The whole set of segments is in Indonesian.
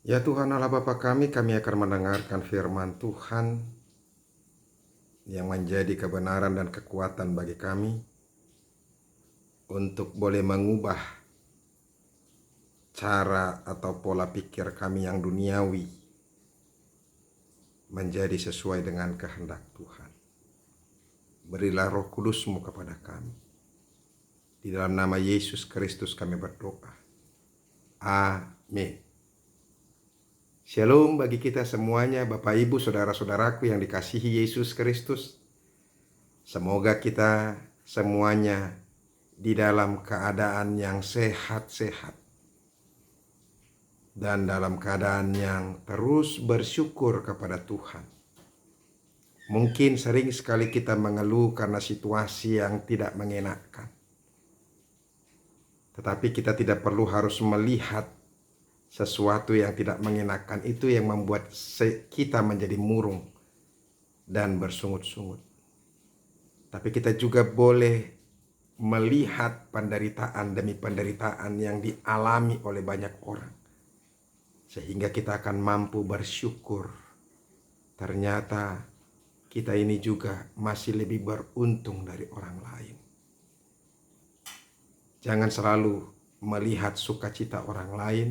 Ya Tuhan Allah Bapa kami akan mendengarkan firman Tuhan yang menjadi kebenaran dan kekuatan bagi kami untuk boleh mengubah cara atau pola pikir kami yang duniawi menjadi sesuai dengan kehendak Tuhan. Berilah Roh Kudus-Mu kepada kami. Di dalam nama Yesus Kristus kami berdoa. Amin. Shalom bagi kita semuanya, Bapak Ibu, Saudara-saudaraku yang dikasihi Yesus Kristus. Semoga kita semuanya di dalam keadaan yang sehat-sehat dan dalam keadaan yang terus bersyukur kepada Tuhan. Mungkin sering sekali kita mengeluh karena situasi yang tidak mengenakan. Tetapi kita tidak perlu harus melihat sesuatu yang tidak mengenakan itu yang membuat kita menjadi murung dan bersungut-sungut. Tapi kita juga boleh melihat penderitaan demi penderitaan yang dialami oleh banyak orang. Sehingga kita akan mampu bersyukur. Ternyata kita ini juga masih lebih beruntung dari orang lain. Jangan selalu melihat sukacita orang lain,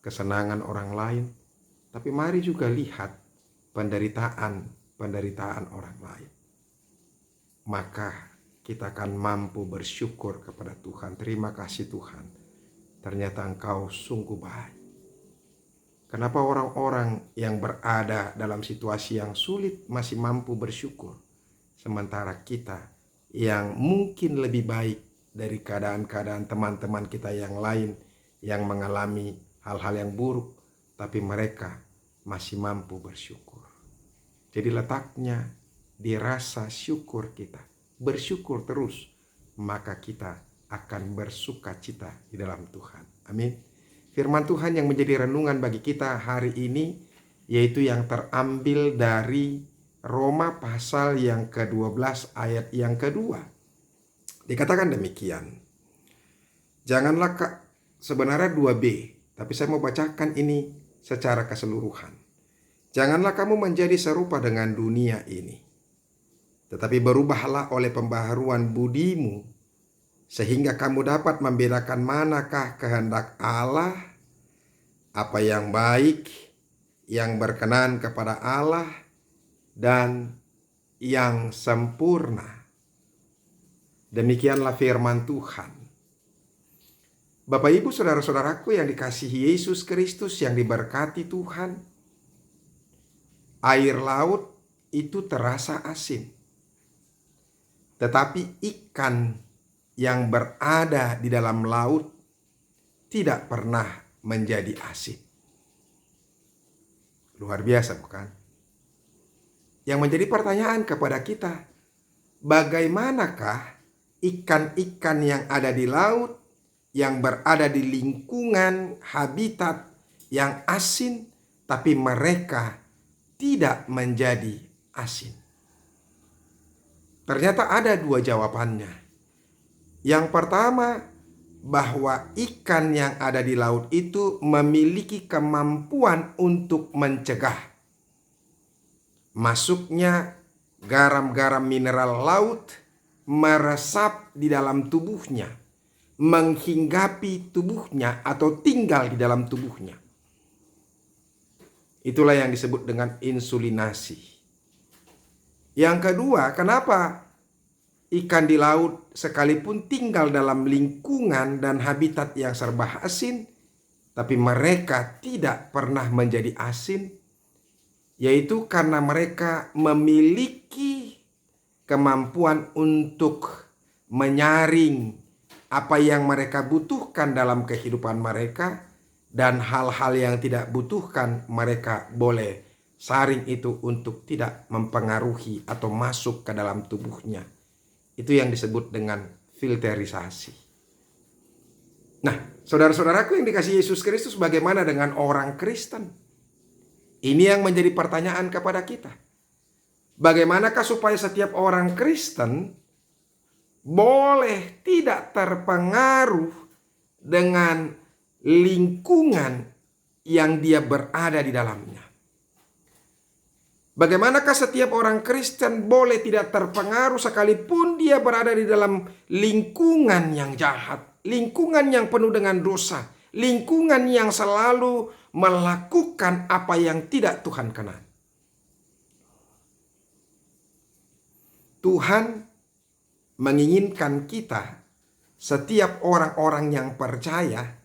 kesenangan orang lain, tapi mari juga lihat penderitaan orang lain. Maka kita akan mampu bersyukur kepada Tuhan. Terima kasih Tuhan, ternyata Engkau sungguh baik. Kenapa orang-orang yang berada dalam situasi yang sulit masih mampu bersyukur, sementara kita yang mungkin lebih baik dari keadaan-keadaan teman-teman kita yang lain yang mengalami hal-hal yang buruk, tapi mereka masih mampu bersyukur. Jadi letaknya di rasa syukur kita. Bersyukur terus, maka kita akan bersuka cita di dalam Tuhan. Amin. Firman Tuhan yang menjadi renungan bagi kita hari ini, yaitu yang terambil dari Roma pasal yang ke-12 ayat yang kedua. Dikatakan demikian. Janganlah sebenarnya 2b, tapi saya mau bacakan ini secara keseluruhan. Janganlah kamu menjadi serupa dengan dunia ini, tetapi berubahlah oleh pembaharuan budimu, sehingga kamu dapat membedakan manakah kehendak Allah, apa yang baik, yang berkenan kepada Allah, dan yang sempurna. Demikianlah firman Tuhan. Bapak Ibu Saudara-saudaraku yang dikasihi Yesus Kristus yang diberkati Tuhan. Air laut itu terasa asin. Tetapi ikan yang berada di dalam laut tidak pernah menjadi asin. Luar biasa bukan? Yang menjadi pertanyaan kepada kita, bagaimanakah ikan-ikan yang ada di laut, yang berada di lingkungan habitat yang asin, tapi mereka tidak menjadi asin? Ternyata ada dua jawabannya. Yang pertama, bahwa ikan yang ada di laut itu memiliki kemampuan untuk mencegah masuknya garam-garam mineral laut meresap di dalam tubuhnya, menghinggapi tubuhnya atau tinggal di dalam tubuhnya. Itulah yang disebut dengan insulinasi. Yang kedua, kenapa ikan di laut sekalipun tinggal dalam lingkungan dan habitat yang serba asin, tapi mereka tidak pernah menjadi asin? Yaitu karena mereka memiliki kemampuan untuk menyaring apa yang mereka butuhkan dalam kehidupan mereka, dan hal-hal yang tidak butuhkan mereka boleh saring itu untuk tidak mempengaruhi atau masuk ke dalam tubuhnya. Itu yang disebut dengan filterisasi. Nah, saudara-saudaraku yang dikasihi Yesus Kristus, bagaimana dengan orang Kristen? Ini yang menjadi pertanyaan kepada kita. Bagaimanakah supaya setiap orang Kristen boleh tidak terpengaruh dengan lingkungan yang dia berada di dalamnya. Bagaimanakah setiap orang Kristen boleh tidak terpengaruh sekalipun dia berada di dalam lingkungan yang jahat, lingkungan yang penuh dengan dosa, lingkungan yang selalu melakukan apa yang tidak Tuhan kenal. Tuhan menginginkan kita, setiap orang-orang yang percaya,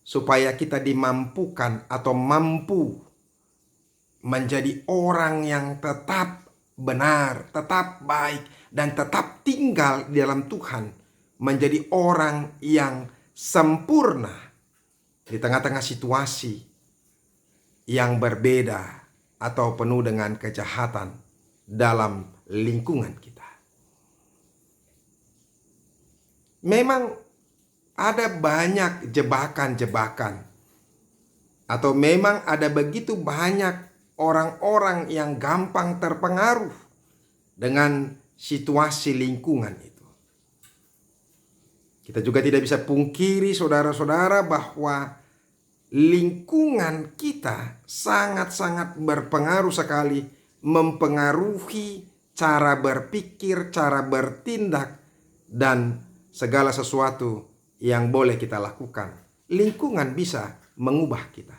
supaya kita dimampukan atau mampu menjadi orang yang tetap benar, tetap baik, dan tetap tinggal di dalam Tuhan. Menjadi orang yang sempurna di tengah-tengah situasi yang berbeda atau penuh dengan kejahatan dalam lingkungan kita. Memang ada banyak jebakan-jebakan, atau memang ada begitu banyak orang-orang yang gampang terpengaruh dengan situasi lingkungan itu. Kita juga tidak bisa pungkiri, saudara-saudara, bahwa lingkungan kita sangat-sangat berpengaruh sekali, mempengaruhi cara berpikir, cara bertindak, dan segala sesuatu yang boleh kita lakukan. Lingkungan bisa mengubah kita.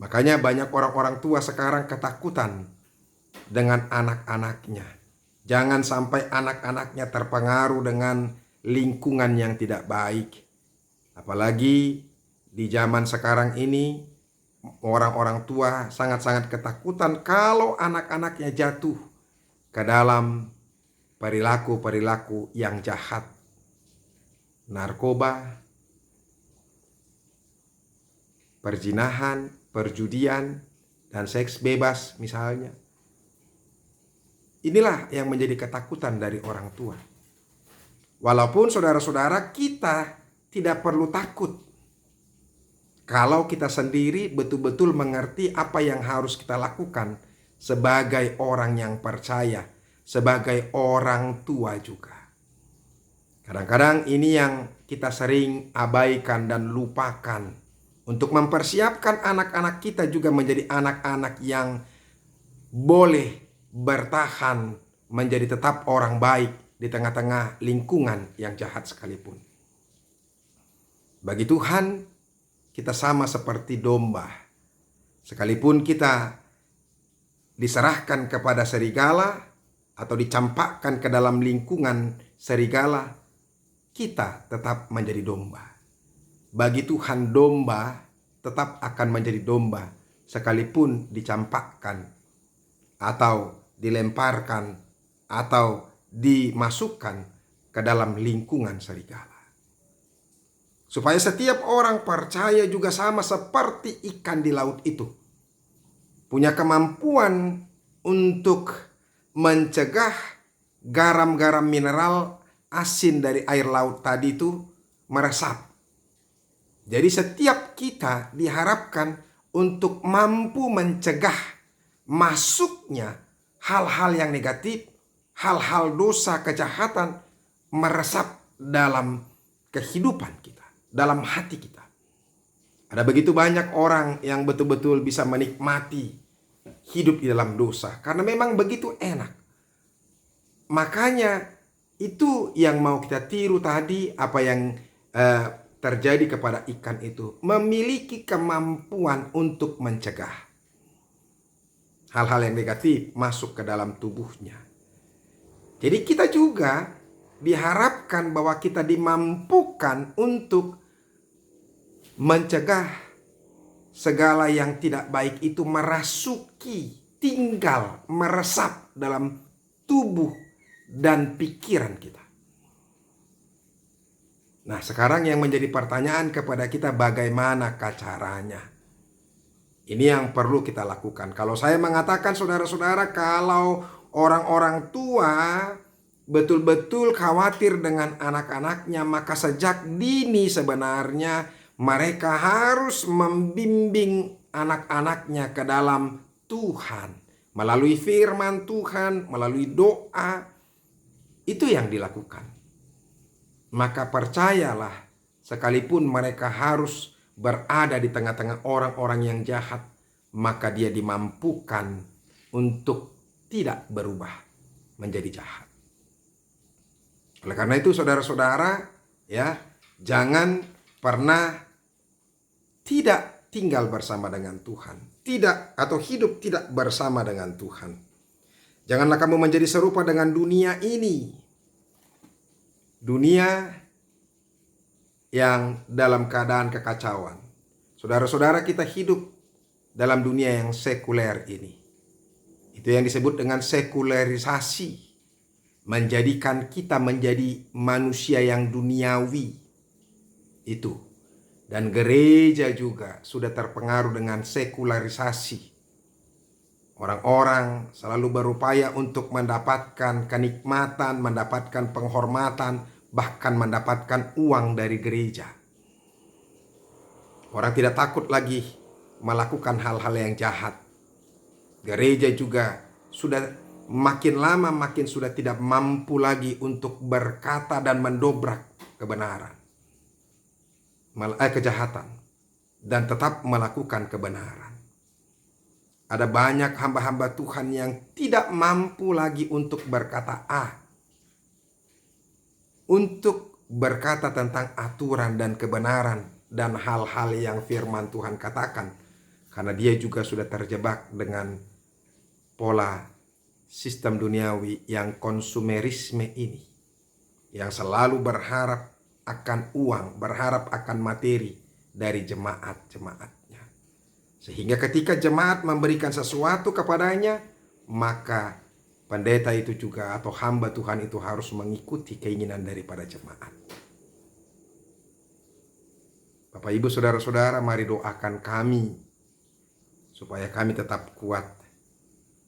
Makanya banyak orang-orang tua sekarang ketakutan dengan anak-anaknya. Jangan sampai anak-anaknya terpengaruh dengan lingkungan yang tidak baik. Apalagi di zaman sekarang ini, orang-orang tua sangat-sangat ketakutan kalau anak-anaknya jatuh ke dalam perilaku-perilaku yang jahat. Narkoba, perzinahan, perjudian, dan seks bebas misalnya. Inilah yang menjadi ketakutan dari orang tua. Walaupun saudara-saudara, kita tidak perlu takut kalau kita sendiri betul-betul mengerti apa yang harus kita lakukan sebagai orang yang percaya, sebagai orang tua juga. Kadang-kadang ini yang kita sering abaikan dan lupakan. Untuk mempersiapkan anak-anak kita juga menjadi anak-anak yang boleh bertahan menjadi tetap orang baik di tengah-tengah lingkungan yang jahat sekalipun. Bagi Tuhan, kita sama seperti domba. Sekalipun kita diserahkan kepada serigala atau dicampakkan ke dalam lingkungan serigala, kita tetap menjadi domba. Bagi Tuhan, domba tetap akan menjadi domba sekalipun dicampakkan atau dilemparkan atau dimasukkan ke dalam lingkungan serigala. Supaya setiap orang percaya juga sama seperti ikan di laut itu, punya kemampuan untuk mencegah garam-garam mineral asin dari air laut tadi itu meresap. Jadi setiap kita diharapkan untuk mampu mencegah masuknya hal-hal yang negatif, hal-hal dosa, kejahatan meresap dalam kehidupan kita, dalam hati kita. Ada begitu banyak orang yang betul-betul bisa menikmati hidup di dalam dosa karena memang begitu enak. Makanya itu yang mau kita tiru tadi, apa yang terjadi kepada ikan itu, memiliki kemampuan untuk mencegah hal-hal yang negatif masuk ke dalam tubuhnya. Jadi kita juga diharapkan bahwa kita dimampukan untuk mencegah segala yang tidak baik itu merasuki, tinggal, meresap dalam tubuh dan pikiran kita. Nah, sekarang yang menjadi pertanyaan kepada kita, bagaimanakah caranya? Ini yang perlu kita lakukan. Kalau saya mengatakan, saudara-saudara, kalau orang-orang tua betul-betul khawatir dengan anak-anaknya, maka sejak dini sebenarnya mereka harus membimbing anak-anaknya ke dalam Tuhan. Melalui firman Tuhan, melalui doa, itu yang dilakukan. Maka percayalah, sekalipun mereka harus berada di tengah-tengah orang-orang yang jahat, maka dia dimampukan untuk tidak berubah menjadi jahat. Oleh karena itu saudara-saudara, ya, jangan pernah tidak tinggal bersama dengan Tuhan, tidak atau hidup tidak bersama dengan Tuhan. Janganlah kamu menjadi serupa dengan dunia ini. Dunia yang dalam keadaan kekacauan. Saudara-saudara, kita hidup dalam dunia yang sekuler ini. Itu yang disebut dengan sekularisasi. Menjadikan kita menjadi manusia yang duniawi. Itu. Dan gereja juga sudah terpengaruh dengan sekularisasi. Orang-orang selalu berupaya untuk mendapatkan kenikmatan, mendapatkan penghormatan, bahkan mendapatkan uang dari gereja. Orang tidak takut lagi melakukan hal-hal yang jahat. Gereja juga sudah makin lama makin sudah tidak mampu lagi untuk berkata dan mendobrak kebenaran, kejahatan, dan tetap melakukan kebenaran. Ada banyak hamba-hamba Tuhan yang tidak mampu lagi untuk berkata untuk berkata tentang aturan dan kebenaran dan hal-hal yang firman Tuhan katakan, karena dia juga sudah terjebak dengan pola sistem duniawi yang konsumerisme ini, yang selalu berharap akan uang, berharap akan materi dari jemaat-jemaatnya. Sehingga ketika jemaat memberikan sesuatu kepadanya, maka pendeta itu juga atau hamba Tuhan itu harus mengikuti keinginan daripada jemaat. Bapak, Ibu, saudara-saudara, mari doakan kami supaya kami tetap kuat.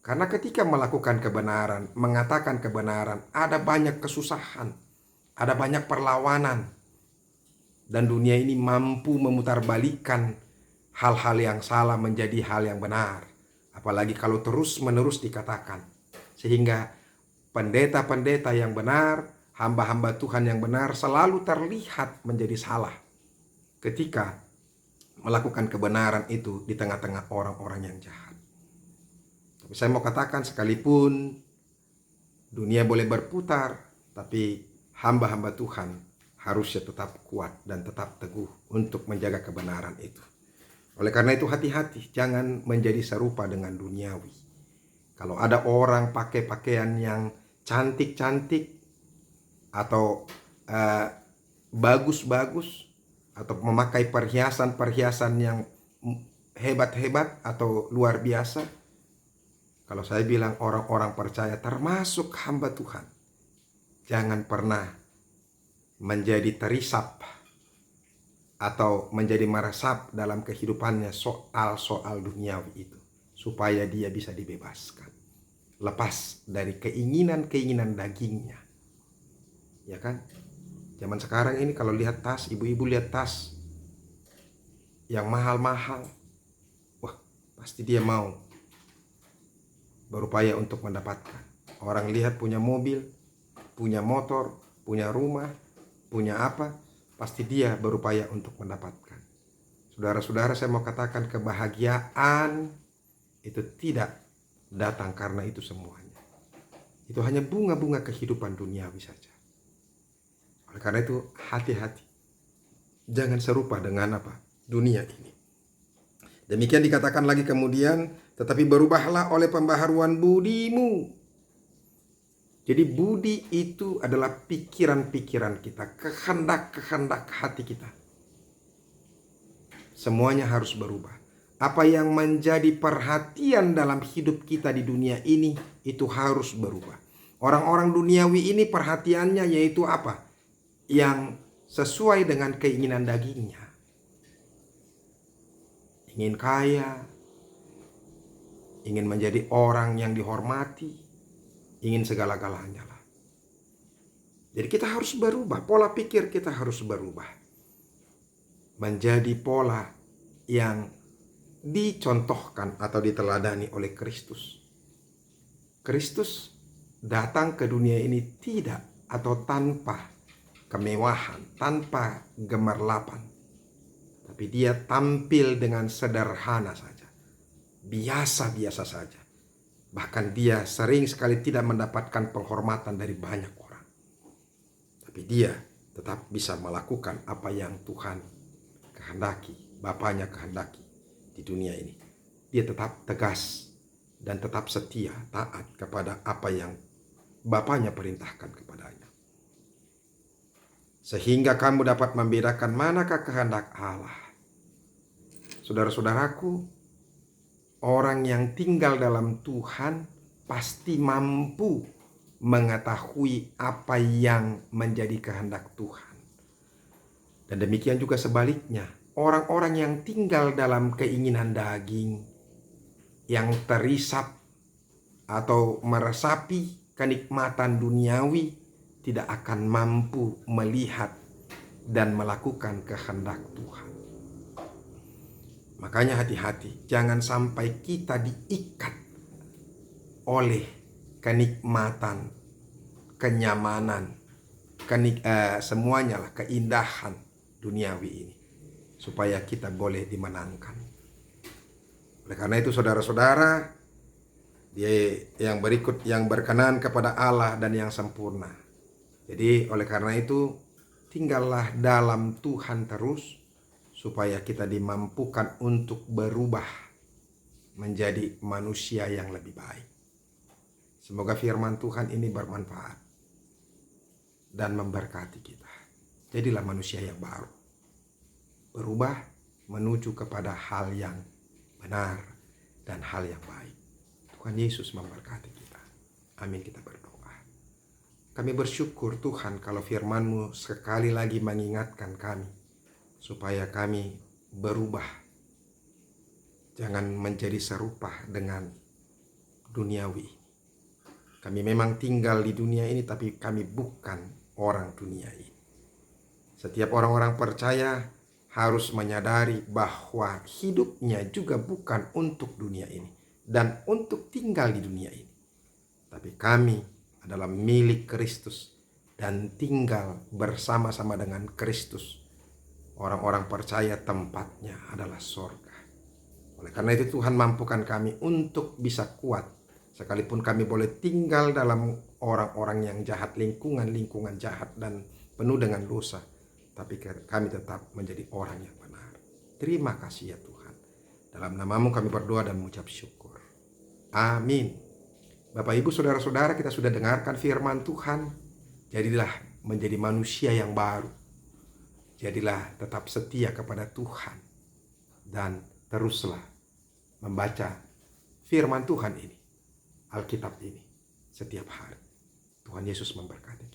Karena ketika melakukan kebenaran, mengatakan kebenaran, ada banyak kesusahan, ada banyak perlawanan. Dan dunia ini mampu memutarbalikkan hal-hal yang salah menjadi hal yang benar. Apalagi kalau terus-menerus dikatakan. Sehingga pendeta-pendeta yang benar, hamba-hamba Tuhan yang benar selalu terlihat menjadi salah ketika melakukan kebenaran itu di tengah-tengah orang-orang yang jahat. Tapi saya mau katakan, sekalipun dunia boleh berputar, tapi hamba-hamba Tuhan harusnya tetap kuat dan tetap teguh untuk menjaga kebenaran itu. Oleh karena itu hati-hati, jangan menjadi serupa dengan duniawi. Kalau ada orang pakai pakaian yang cantik-cantik atau bagus-bagus, atau memakai perhiasan-perhiasan yang hebat-hebat atau luar biasa, kalau saya bilang orang-orang percaya termasuk hamba Tuhan, jangan pernah menjadi terisap atau menjadi meresap dalam kehidupannya soal-soal duniawi itu, supaya dia bisa dibebaskan, lepas dari keinginan-keinginan dagingnya. Ya kan? Zaman sekarang ini kalau lihat tas, ibu-ibu lihat tas yang mahal-mahal, wah, pasti dia mau berupaya untuk mendapatkan. Orang lihat punya mobil, punya motor, punya rumah, punya apa, pasti dia berupaya untuk mendapatkan. Saudara-saudara, saya mau katakan, kebahagiaan itu tidak datang karena itu semuanya. Itu hanya bunga-bunga kehidupan duniawi saja. Oleh karena itu hati-hati, jangan serupa dengan dunia ini. Demikian dikatakan lagi kemudian, tetapi berubahlah oleh pembaharuan budimu. Jadi budi itu adalah pikiran-pikiran kita, kehendak-kehendak hati kita. Semuanya harus berubah. Apa yang menjadi perhatian dalam hidup kita di dunia ini, itu harus berubah. Orang-orang duniawi ini perhatiannya yaitu apa? Yang sesuai dengan keinginan dagingnya. Ingin kaya, ingin menjadi orang yang dihormati, ingin segala-galanya lah. Jadi kita harus berubah, pola pikir kita harus berubah. Menjadi pola yang dicontohkan atau diteladani oleh Kristus. Kristus datang ke dunia ini tidak atau tanpa kemewahan, tanpa gemerlapan. Tapi Tapi dia tampil dengan sederhana saja, biasa-biasa saja. Bahkan dia sering sekali tidak mendapatkan penghormatan dari banyak orang. Tapi dia tetap bisa melakukan apa yang Tuhan kehendaki, Bapaknya kehendaki di dunia ini. Dia tetap tegas dan tetap setia, taat kepada apa yang Bapaknya perintahkan kepadanya. Sehingga kamu dapat membedakan manakah kehendak Allah. Saudara-saudaraku, orang yang tinggal dalam Tuhan pasti mampu mengetahui apa yang menjadi kehendak Tuhan. Dan demikian juga sebaliknya, orang-orang yang tinggal dalam keinginan daging, yang terisap atau meresapi kenikmatan duniawi, tidak akan mampu melihat dan melakukan kehendak Tuhan. Makanya hati-hati, jangan sampai kita diikat oleh kenikmatan, kenyamanan, semuanya lah, keindahan duniawi ini, supaya kita boleh dimenangkan. Oleh karena itu saudara-saudara, dia yang berikut yang berkenan kepada Allah dan yang sempurna. Jadi oleh karena itu tinggallah dalam Tuhan terus, supaya kita dimampukan untuk berubah menjadi manusia yang lebih baik. Semoga firman Tuhan ini bermanfaat dan memberkati kita. Jadilah manusia yang baru, berubah menuju kepada hal yang benar dan hal yang baik. Tuhan Yesus memberkati kita. Amin, kita berdoa. Kami bersyukur Tuhan kalau firman-Mu sekali lagi mengingatkan kami supaya kami berubah. Jangan menjadi serupa dengan duniawi. Kami memang tinggal di dunia ini, tapi kami bukan orang dunia ini. Setiap orang-orang percaya harus menyadari bahwa hidupnya juga bukan untuk dunia ini dan untuk tinggal di dunia ini. Tapi kami adalah milik Kristus dan tinggal bersama-sama dengan Kristus. Orang-orang percaya tempatnya adalah sorga. Oleh karena itu Tuhan mampukan kami untuk bisa kuat, sekalipun kami boleh tinggal dalam orang-orang yang jahat, lingkungan jahat dan penuh dengan dosa, tapi kami tetap menjadi orang yang benar. Terima kasih ya Tuhan. Dalam nama-Mu kami berdoa dan mengucap syukur. Amin. Bapak Ibu saudara-saudara, kita sudah dengarkan firman Tuhan. Jadilah menjadi manusia yang baru. Jadilah tetap setia kepada Tuhan. Dan teruslah membaca firman Tuhan ini, Alkitab ini, setiap hari. Tuhan Yesus memberkati.